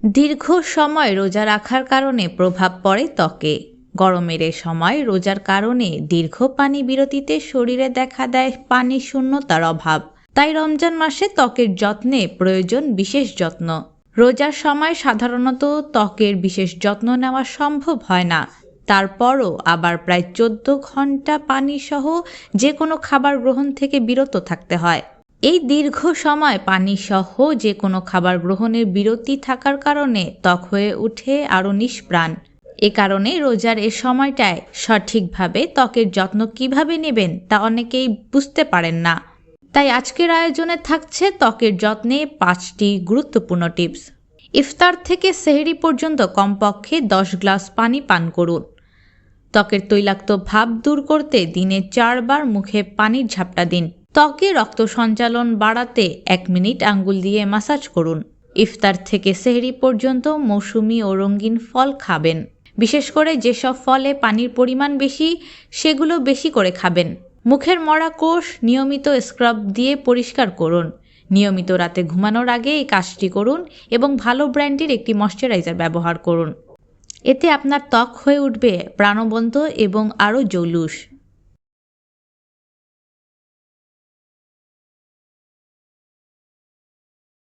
দীর্ঘ সময় রোজা রাখার কারণে প্রভাব পড়ে ত্বকে। গরমের এ সময় রোজার কারণে দীর্ঘ পানি বিরতিতে শরীরে দেখা দেয় পানি শূন্যতার অভাব। তাই রমজান মাসে ত্বকের যত্নে প্রয়োজন বিশেষ যত্ন। রোজার সময় সাধারণত ত্বকের বিশেষ যত্ন নেওয়া সম্ভব হয় না। তারপরও আবার প্রায় 14 ঘন্টা পানি সহ যে কোনো খাবার গ্রহণ থেকে বিরত থাকতে হয়। এই দীর্ঘ সময় পানি সহ যে কোনো খাবার গ্রহণের বিরতি থাকার কারণে ত্বক হয়ে ওঠে আরও নিষ্প্রাণ। এ কারণে রোজার এ সময়টায় সঠিকভাবে ত্বকের যত্ন কিভাবে নেবেন তা অনেকেই বুঝতে পারেন না। তাই আজকের আয়োজনে থাকছে ত্বকের যত্নে 5টি গুরুত্বপূর্ণ টিপস। ইফতার থেকে সেহরি পর্যন্ত কমপক্ষে 10 গ্লাস পানি পান করুন। ত্বকের তৈলাক্ত ভাব দূর করতে দিনে 4 বার মুখে পানির ঝাপটা দিন। ত্বকে রক্ত সঞ্চালন বাড়াতে 1 মিনিট আঙ্গুল দিয়ে মাসাজ করুন। ইফতার থেকে সেহরি পর্যন্ত মৌসুমী ও রঙিন ফল খাবেন। বিশেষ করে যেসব ফলে পানির পরিমাণ বেশি সেগুলো বেশি করে খাবেন। মুখের মরা কোষ নিয়মিত স্ক্রাব দিয়ে পরিষ্কার করুন। নিয়মিত রাতে ঘুমানোর আগে এই কাজটি করুন এবং ভালো ব্র্যান্ডের একটি ময়শ্চারাইজার ব্যবহার করুন। এতে আপনার ত্বক হয়ে উঠবে প্রাণবন্ত এবং আরও জৌলুস।